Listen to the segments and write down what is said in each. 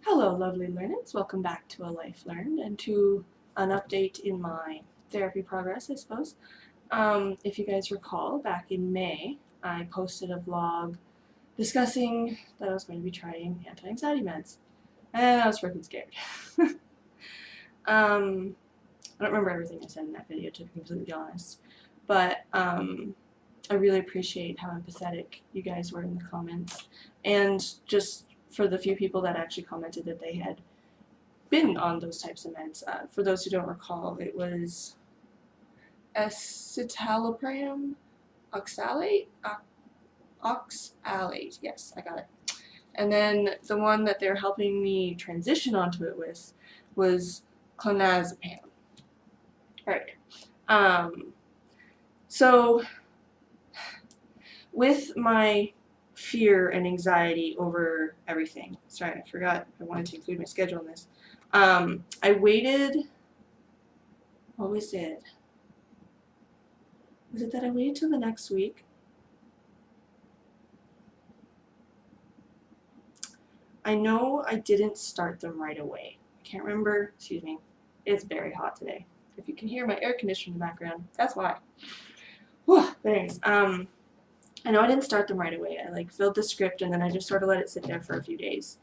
Hello, lovely learners. Welcome back to ALifeLearned and to an update in my therapy progress, I suppose. If you guys recall, back in May, I posted a vlog discussing that I was going to be trying anti-anxiety meds, and I was freaking scared. I don't remember everything I said in that video, to be completely honest, but I really appreciate how empathetic you guys were in the comments, and just for the few people that actually commented that they had been on those types of meds. For those who don't recall, it was escitalopram oxalate? Oxalate, yes, I got it. And then the one that they're helping me transition onto it with was clonazepam. Right. So with my fear and anxiety over everything, sorry, I forgot I wanted to include my schedule in this. I waited, what was it? Was it that I waited till the next week? I know I didn't start them right away. I can't remember, excuse me, it's very hot today. If you can hear my air conditioner in the background, that's why. Whew, but anyways, I know I didn't start them right away. I filled the script and then I just sort of let it sit there for a few days,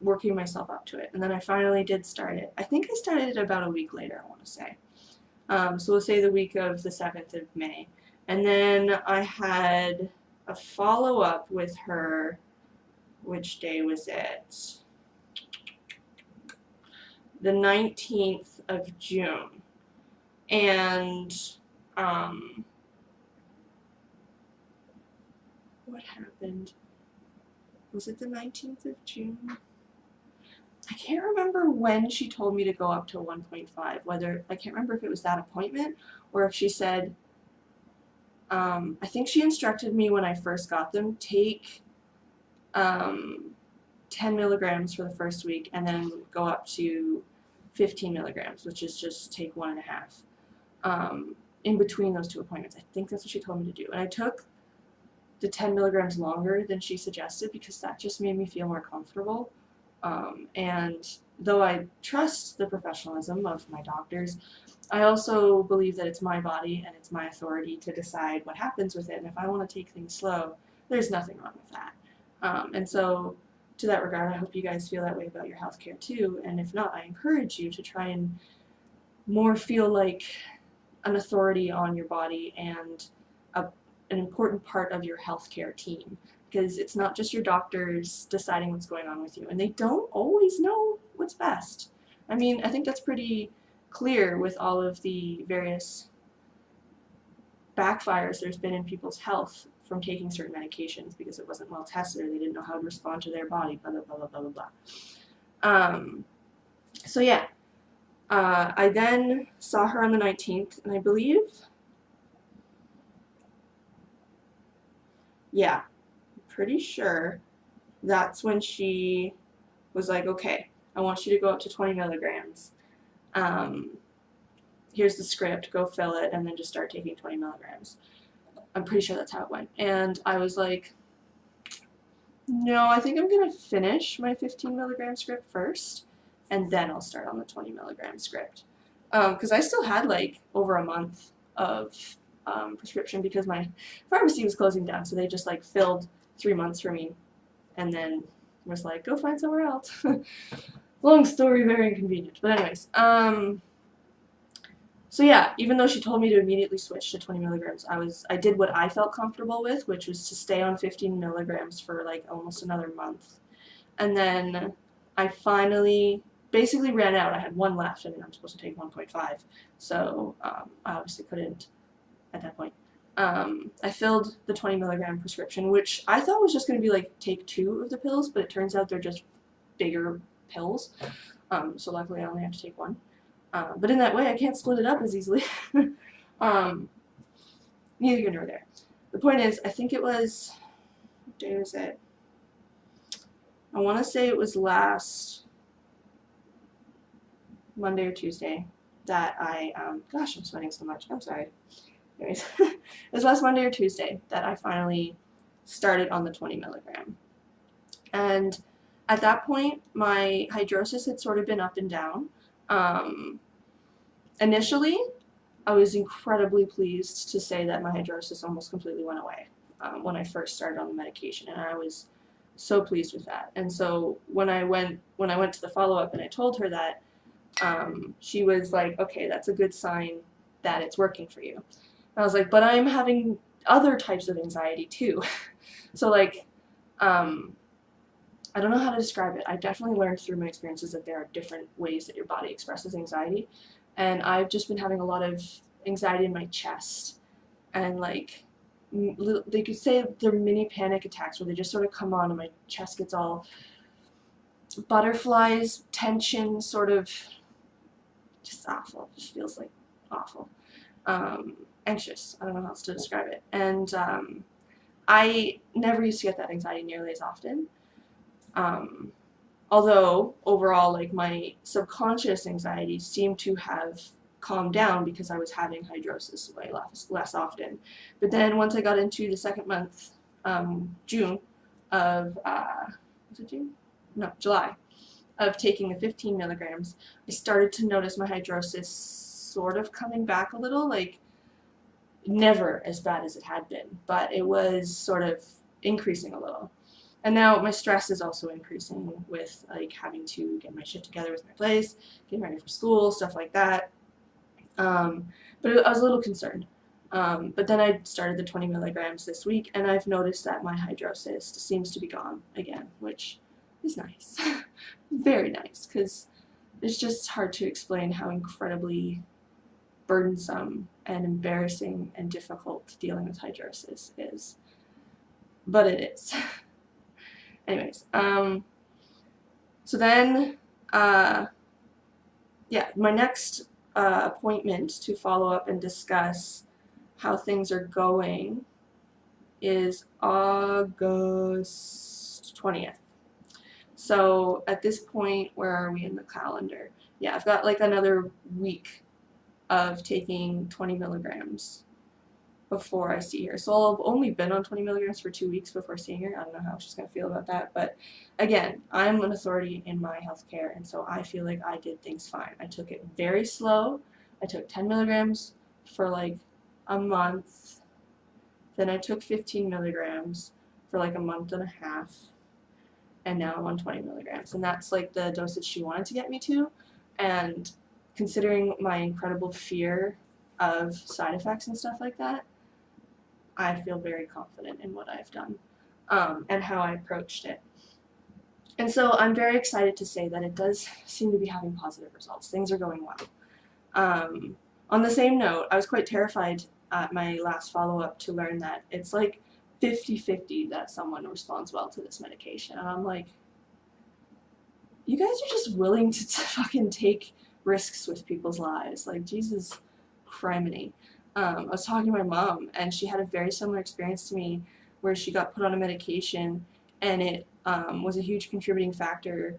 working myself up to it. And then I finally did start it. I think I started it about a week later, I want to say. So we'll say the week of the 7th of May. And then I had a follow-up with her. Which day was it? The 19th of June. And what happened? Was it the 19th of June? I can't remember when she told me to go up to 1.5. I can't remember if it was that appointment or if she said, I think she instructed me when I first got them, take 10 milligrams for the first week and then go up to 15 milligrams, which is just take 1.5 in between those two appointments. I think that's what she told me to do. And I took the 10 milligrams longer than she suggested because that just made me feel more comfortable. And though I trust the professionalism of my doctors, I also believe that it's my body and it's my authority to decide what happens with it. And if I want to take things slow, there's nothing wrong with that. And so to that regard, I hope you guys feel that way about your healthcare too. And if not, I encourage you to try and more feel like an authority on your body and an important part of your healthcare team. Because it's not just your doctors deciding what's going on with you, and they don't always know what's best. I mean, I think that's pretty clear with all of the various backfires there's been in people's health from taking certain medications because it wasn't well tested or they didn't know how to respond to their body, blah, blah, blah, blah, blah, blah. So yeah, I then saw her on the 19th, and I believe, yeah, pretty sure that's when she was like, okay, I want you to go up to 20 milligrams. Here's the script, go fill it, and then just start taking 20 milligrams. I'm pretty sure that's how it went. And I was like, no, I think I'm going to finish my 15 milligram script first, and then I'll start on the 20 milligram script. Because I still had over a month of prescription because my pharmacy was closing down, so they just filled 3 months for me and then was like, go find somewhere else. Long story, very inconvenient. But anyways, so yeah, even though she told me to immediately switch to 20 milligrams, I did what I felt comfortable with, which was to stay on 15 milligrams for almost another month. And then I finally basically ran out. I had one left, and I'm supposed to take 1.5. So I obviously couldn't at that point. I filled the 20 milligram prescription, which I thought was just going to be take 2 of the pills, but it turns out they're just bigger pills. So luckily I only have to take 1. But in that way I can't split it up as easily. Neither here nor there. The point is, I think it was, what day was it? I want to say it was last Monday or Tuesday that I, gosh, I'm sweating so much, I'm sorry. Anyways, it was last Monday or Tuesday that I finally started on the 20 milligram. And at that point, my hydrosis had sort of been up and down. Initially, I was incredibly pleased to say that my hydrosis almost completely went away when I first started on the medication, and I was so pleased with that. And so when I went to the follow-up and I told her that, she was like, okay, that's a good sign that it's working for you. And I was like, but I'm having other types of anxiety too. So like, I don't know how to describe it. I've definitely learned through my experiences that there are different ways that your body expresses anxiety. And I've just been having a lot of anxiety in my chest. And like, they could say they're mini panic attacks where they just sort of come on and my chest gets all butterflies, tension, sort of just awful. It just feels like awful. Anxious. I don't know how else to describe it. And I never used to get that anxiety nearly as often. Although overall, like, my subconscious anxiety seemed to have calmed down because I was having hydrosis way less often. But then once I got into the second month, June of, was it June? No, July, of taking the 15 milligrams, I started to notice my hydrosis sort of coming back a little, like never as bad as it had been, but it was sort of increasing a little. And now my stress is also increasing with like having to get my shit together with my place, getting ready for school, stuff like that. But I was a little concerned. But then I started the 20 milligrams this week, and I've noticed that my hydrosis seems to be gone again, which is nice. Very nice, because it's just hard to explain how incredibly burdensome and embarrassing and difficult dealing with hydrosis is. But it is. Anyways, so then, yeah, my next appointment to follow up and discuss how things are going is August 20th. So at this point, where are we in the calendar? Yeah, I've got like another week of taking 20 milligrams before I see her. So I'll have only been on 20 milligrams for 2 weeks before seeing her. I don't know how she's going to feel about that. But again, I'm an authority in my healthcare, and so I feel like I did things fine. I took it very slow. I took 10 milligrams for like a month. Then I took 15 milligrams for like a month and a half. And now I'm on 20 milligrams. And that's like the dosage she wanted to get me to. And considering my incredible fear of side effects and stuff like that, I feel very confident in what I've done and how I approached it. And so I'm very excited to say that it does seem to be having positive results. Things are going well. On the same note, I was quite terrified at my last follow-up to learn that it's like 50-50 that someone responds well to this medication. And I'm like, you guys are just willing to fucking take risks with people's lives. Like, Jesus criminy. I was talking to my mom, and she had a very similar experience to me where she got put on a medication, and it was a huge contributing factor.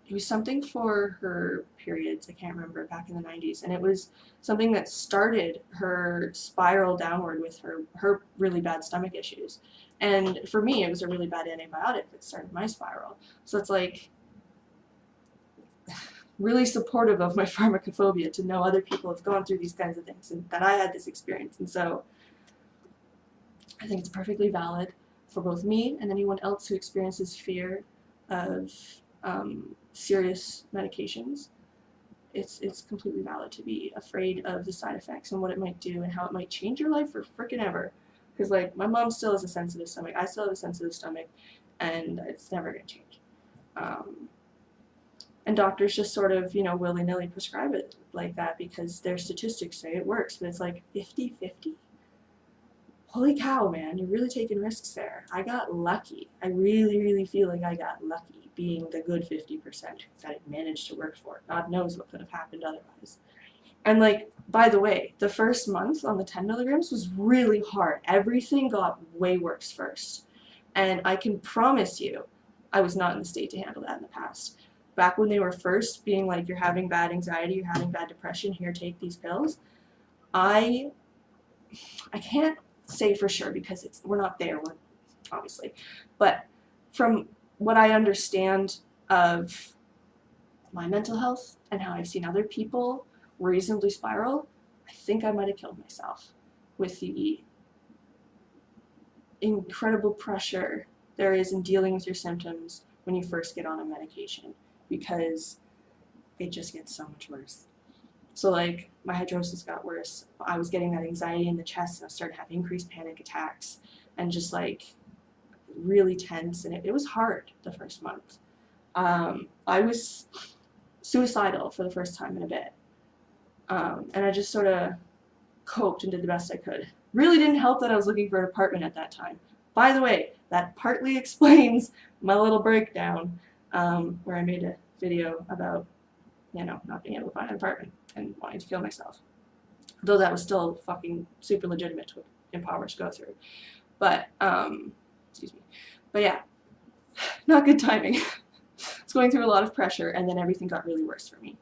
It was something for her periods, I can't remember, back in the 90s, and it was something that started her spiral downward with her really bad stomach issues. And for me, it was a really bad antibiotic that started my spiral. So it's like really supportive of my pharmacophobia to know other people have gone through these kinds of things and that I had this experience. And so I think it's perfectly valid for both me and anyone else who experiences fear of serious medications. It's completely valid to be afraid of the side effects and what it might do and how it might change your life for frickin' ever. Because like my mom still has a sensitive stomach, I still have a sensitive stomach, and it's never gonna change. And doctors just sort of, willy-nilly prescribe it like that because their statistics say it works, but it's like 50-50? Holy cow, man, you're really taking risks there. I got lucky. I really, really feel like I got lucky being the good 50% that it managed to work for. God knows what could have happened otherwise. And like, by the way, the first month on the 10 milligrams was really hard. Everything got way worse first. And I can promise you, I was not in the state to handle that in the past. Back when they were first being like, you're having bad anxiety, you're having bad depression, here, take these pills, I can't say for sure because we're not there, obviously. But from what I understand of my mental health and how I've seen other people reasonably spiral, I think I might have killed myself with the incredible pressure there is in dealing with your symptoms when you first get on a medication, because it just gets so much worse. So like my hydrosis got worse. I was getting that anxiety in the chest, and I started having increased panic attacks and just like really tense, and it was hard the first month. I was suicidal for the first time in a bit, and I just sort of coped and did the best I could. Really didn't help that I was looking for an apartment at that time. By the way, that partly explains my little breakdown, where I made a video about, not being able to find an apartment and wanting to kill myself. Though that was still fucking super legitimate to empower to go through. But, excuse me. But yeah, not good timing. I was going through a lot of pressure, and then everything got really worse for me.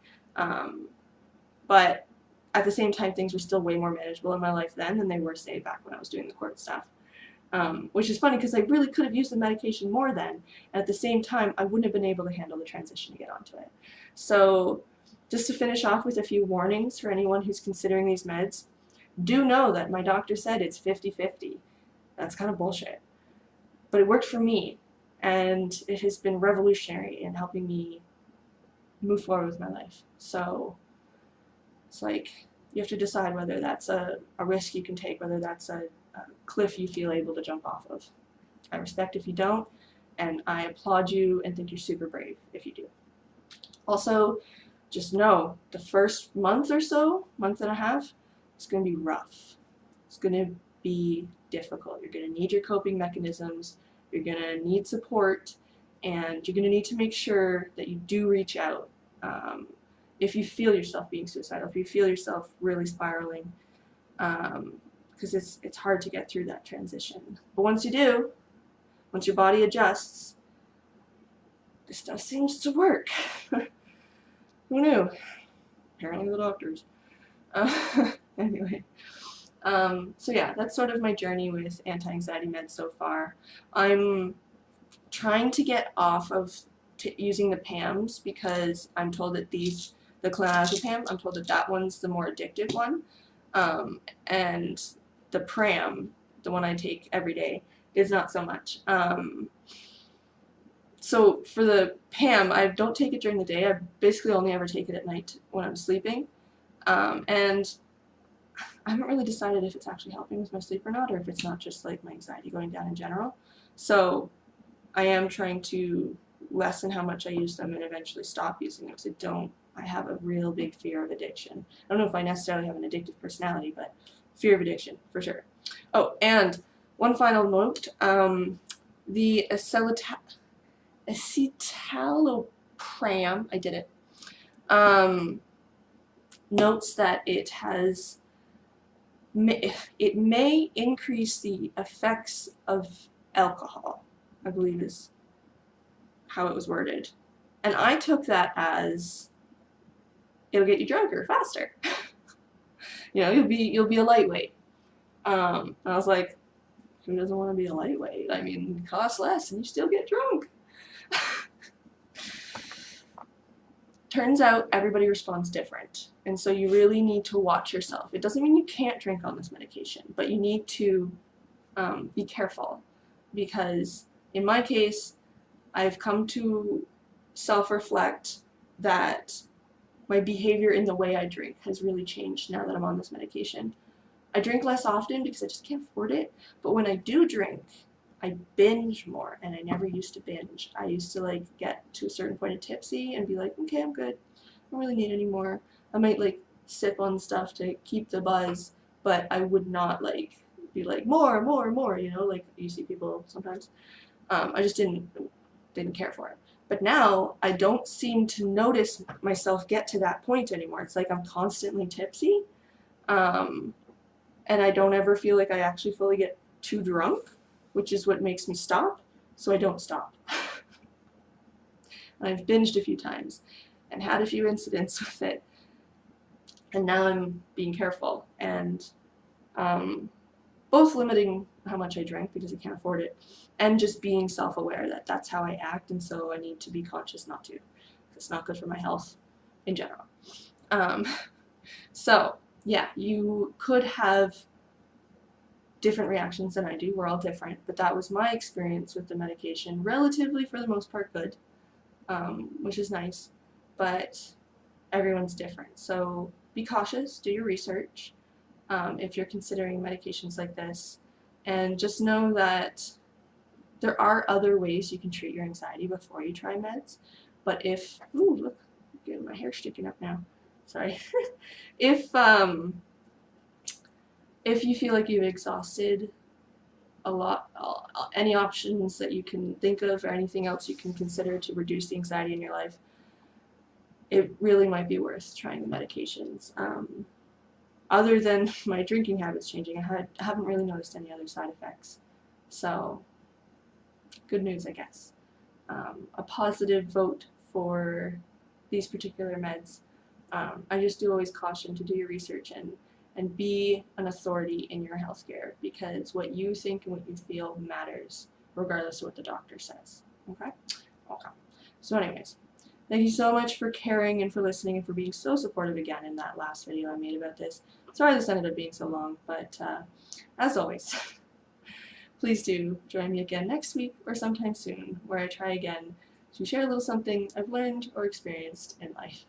But at the same time, things were still way more manageable in my life then than they were, say, back when I was doing the court stuff. Which is funny because I really could have used the medication more then, and at the same time, I wouldn't have been able to handle the transition to get onto it. So just to finish off with a few warnings for anyone who's considering these meds, do know that my doctor said it's 50-50. That's kind of bullshit. But it worked for me, and it has been revolutionary in helping me move forward with my life. So it's like you have to decide whether that's a risk you can take, whether that's a cliff you feel able to jump off of. I respect if you don't, and I applaud you and think you're super brave if you do. Also, just know the first month or so, month and a half, it's going to be rough. It's going to be difficult. You're going to need your coping mechanisms, you're going to need support, and you're going to need to make sure that you do reach out if you feel yourself being suicidal, if you feel yourself really spiraling, because it's hard to get through that transition. But once you do, once your body adjusts, this stuff seems to work. Who knew? Apparently the doctors. Anyway. So yeah, that's sort of my journey with anti-anxiety meds so far. I'm trying to get off of using the PAMs because I'm told that the clonazepam, I'm told that that one's the more addictive one. And the Pram, the one I take every day, is not so much. So for the PAM, I don't take it during the day. I basically only ever take it at night when I'm sleeping. And I haven't really decided if it's actually helping with my sleep or not, or if it's not just like my anxiety going down in general. So I am trying to lessen how much I use them and eventually stop using them, because I have a real big fear of addiction. I don't know if I necessarily have an addictive personality, but fear of addiction, for sure. Oh, and one final note, the escitalopram, I did it, notes that it may increase the effects of alcohol, I believe is how it was worded. And I took that as it'll get you drunker faster. You'll be a lightweight. And I was like, who doesn't want to be a lightweight? I mean, it costs less and you still get drunk. Turns out everybody responds different, and so you really need to watch yourself. It doesn't mean you can't drink on this medication, but you need to be careful, because in my case, I've come to self-reflect that my behavior in the way I drink has really changed now that I'm on this medication. I drink less often because I just can't afford it, but when I do drink, I binge more, and I never used to binge. I used to like get to a certain point of tipsy and be like, okay, I'm good. I don't really need any more. I might like sip on stuff to keep the buzz, but I would not like be like more, like you see people sometimes. I just didn't care for it. But now I don't seem to notice myself get to that point anymore. It's like I'm constantly tipsy, and I don't ever feel like I actually fully get too drunk, which is what makes me stop, so I don't stop. And I've binged a few times and had a few incidents with it, and now I'm being careful. And both limiting how much I drink because I can't afford it, and just being self-aware that that's how I act, and so I need to be conscious not to. It's not good for my health in general. So yeah, you could have different reactions than I do. We're all different, but that was my experience with the medication. Relatively, for the most part, good, which is nice, but everyone's different. So be cautious, do your research if you're considering medications like this, and just know that there are other ways you can treat your anxiety before you try meds. But if, ooh, look, getting my hair sticking up now. Sorry. if you feel like you've exhausted a lot, any options that you can think of or anything else you can consider to reduce the anxiety in your life, it really might be worth trying the medications. Other than my drinking habits changing, I haven't really noticed any other side effects. So, good news, I guess. A positive vote for these particular meds. I just do always caution to do your research and be an authority in your healthcare, because what you think and what you feel matters regardless of what the doctor says. Okay? Okay. So anyways, thank you so much for caring and for listening and for being so supportive again in that last video I made about this. Sorry this ended up being so long, but as always, please do join me again next week or sometime soon, where I try again to share a little something I've learned or experienced in life.